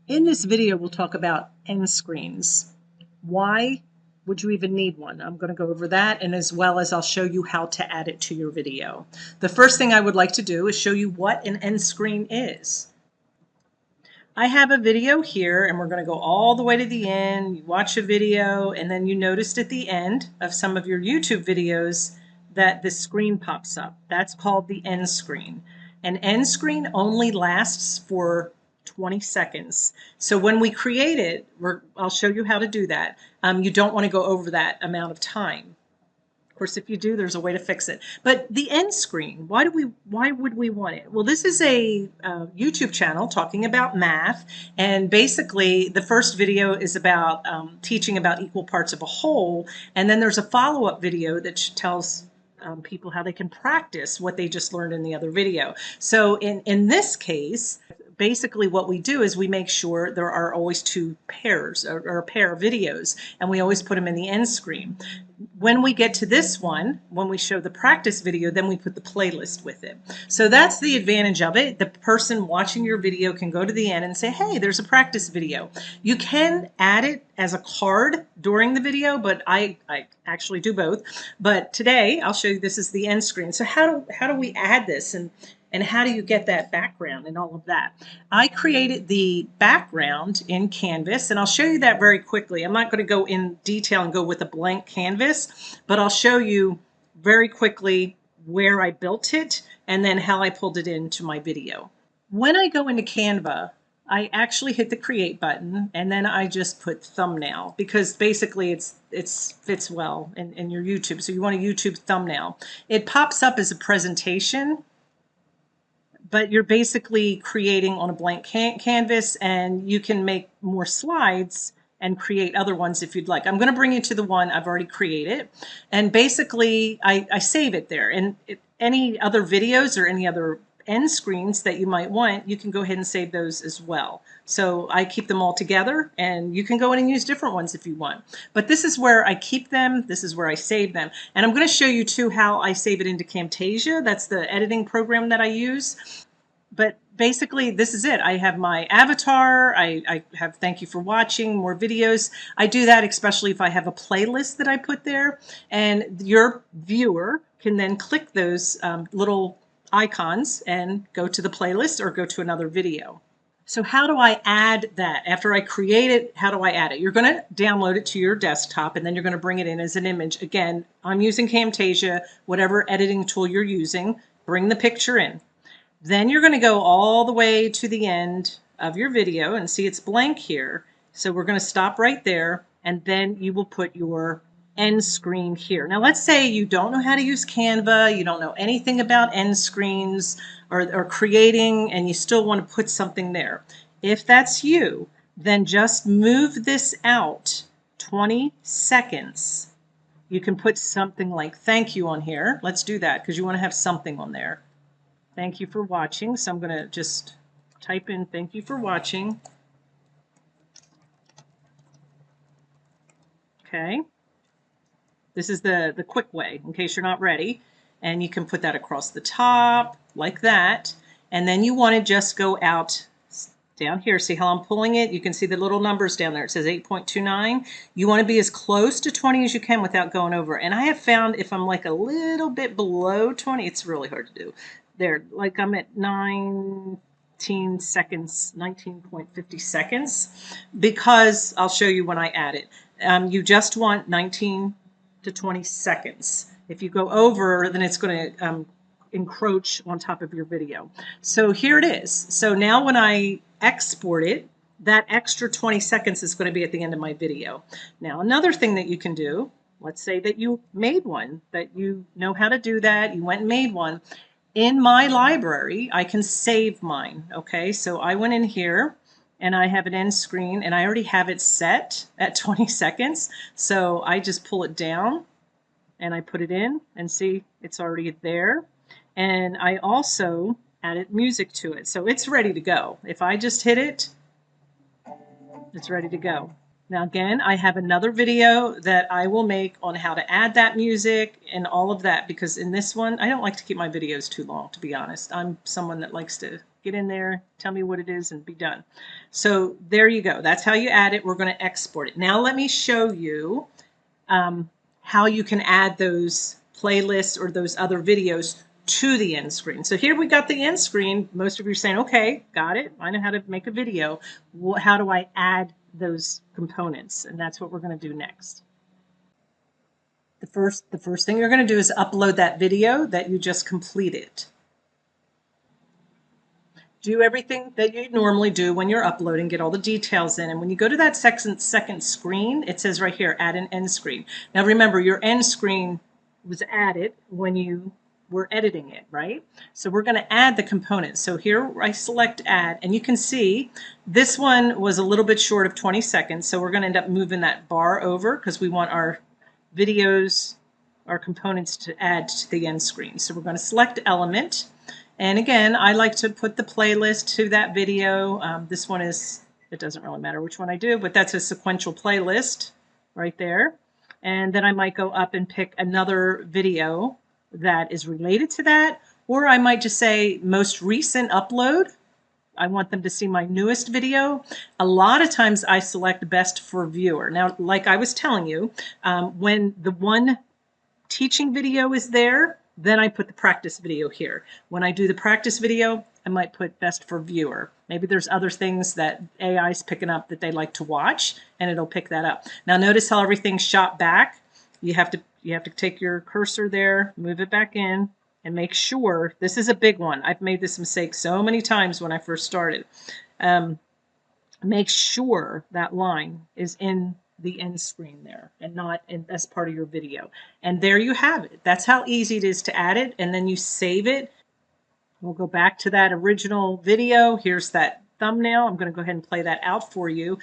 In this video, we'll talk about end screens. Why would you even need one? I'm going to go over that, and as well as I'll show you how to add it to your video. The first thing I would like to do is show you what an end screen is. I have a video here, and we're going to go all the way to the end. You watch a video, and then you noticed at the end of some of your YouTube videos that the screen pops up. That's called the end screen. An end screen only lasts for 20 seconds. So when we create it, I'll show you how to do that. You don't want to go over that amount of time. Of course, if you do, there's a way to fix it. But the end screen, why would we want it? Well, this is a YouTube channel talking about math, and basically the first video is about teaching about equal parts of a whole, and then there's a follow-up video that tells people how they can practice what they just learned in the other video. So in this case, basically what we do is we make sure there are always two pairs or a pair of videos, and we always put them in the end screen. When we get to this one, when we show the practice video, then we put the playlist with it. So that's the advantage of it. The person watching your video can go to the end and say, hey, there's a practice video. You can add it as a card during the video, but I actually do both. But today I'll show you this is the end screen. So how do we add this, and how do you get that background and all of that? I created the background in Canvas, and I'll show you that very quickly. I'm not going to go in detail and go with a blank canvas, but I'll show you very quickly where I built it and then how I pulled it into my video. When I go into Canva, I actually hit the create button, and then I just put thumbnail, because basically it fits well in your YouTube. So you want a YouTube thumbnail. It pops up as a presentation, but you're basically creating on a blank canvas, and you can make more slides and create other ones if you'd like. I'm going to bring you to the one I've already created, and basically I save it there. And any other videos or any other end screens that you might want, you can go ahead and save those as well. So I keep them all together, and you can go in and use different ones if you want. But this is where I keep them. This is where I save them. And I'm going to show you too how I save it into Camtasia. That's the editing program that I use. But basically, this is it. I have my avatar. I have thank you for watching, more videos. I do that especially if I have a playlist that I put there. And your viewer can then click those little icons and go to the playlist or go to another video. So how do I add that? After I create it, how do I add it? You're going to download it to your desktop, and then you're going to bring it in as an image. Again, I'm using Camtasia, whatever editing tool you're using, bring the picture in. Then you're going to go all the way to the end of your video, and see it's blank here. So we're going to stop right there, and then you will put your end screen here. Now let's say you don't know how to use Canva, you don't know anything about end screens or creating, and you still want to put something there. If that's you, then just move this out 20 seconds. You can put something like thank you on here. Let's do that because you want to have something on there. Thank you for watching. So I'm going to just type in thank you for watching. Okay. This is the quick way in case you're not ready. And you can put that across the top like that. And then you want to just go out down here. See how I'm pulling it? You can see the little numbers down there. It says 8.29. You want to be as close to 20 as you can without going over. And I have found if I'm like a little bit below 20, it's really hard to do. There, like I'm at 19 seconds, 19.50 seconds, because I'll show you when I add it. You just want 19 to 20 seconds. If you go over, then it's going to encroach on top of your video. So here it is. So now when I export it, that extra 20 seconds is going to be at the end of my video. Now another thing that you can do, let's say that you made one, that you know how to do that, you went and made one. In my library, I can save mine. Okay, so I went in here and I have an end screen, and I already have it set at 20 seconds. So I just pull it down and I put it in, and see it's already there. And I also added music to it. So it's ready to go. If I just hit it, it's ready to go. Now again, I have another video that I will make on how to add that music and all of that, because in this one, I don't like to keep my videos too long, to be honest. I'm someone that likes to Get in there, tell me what it is, and be done. So there you go. That's how you add it. We're going to export it. Now let me show you how you can add those playlists or those other videos to the end screen. So here we got the end screen. Most of you are saying, okay, got it. I know how to make a video. How do I add those components? And that's what we're going to do next. The first thing you're going to do is upload that video that you just completed. Do everything that you normally do when you're uploading, get all the details in. And when you go to that second screen, it says right here, add an end screen. Now remember, your end screen was added when you were editing it, right? So we're going to add the components. So here I select add, and you can see this one was a little bit short of 20 seconds. So we're going to end up moving that bar over because we want our videos, our components to add to the end screen. So we're going to select element. And again, I like to put the playlist to that video. This one is, it doesn't really matter which one I do, but that's a sequential playlist right there. And then I might go up and pick another video that is related to that, or I might just say most recent upload. I want them to see my newest video. A lot of times I select best for viewer. Now, like I was telling you, when the one teaching video is there, then I put the practice video here. When I do the practice video, I might put best for viewer. Maybe there's other things that AI is picking up that they like to watch, and it'll pick that up. Now notice how everything's shot back. You have to take your cursor there, move it back in, and make sure, this is a big one. I've made this mistake so many times when I first started. Make sure that line is in the end screen there and not as part of your video. And there you have it. That's how easy it is to add it. And then you save it. We'll go back to that original video. Here's that thumbnail. I'm going to go ahead and play that out for you.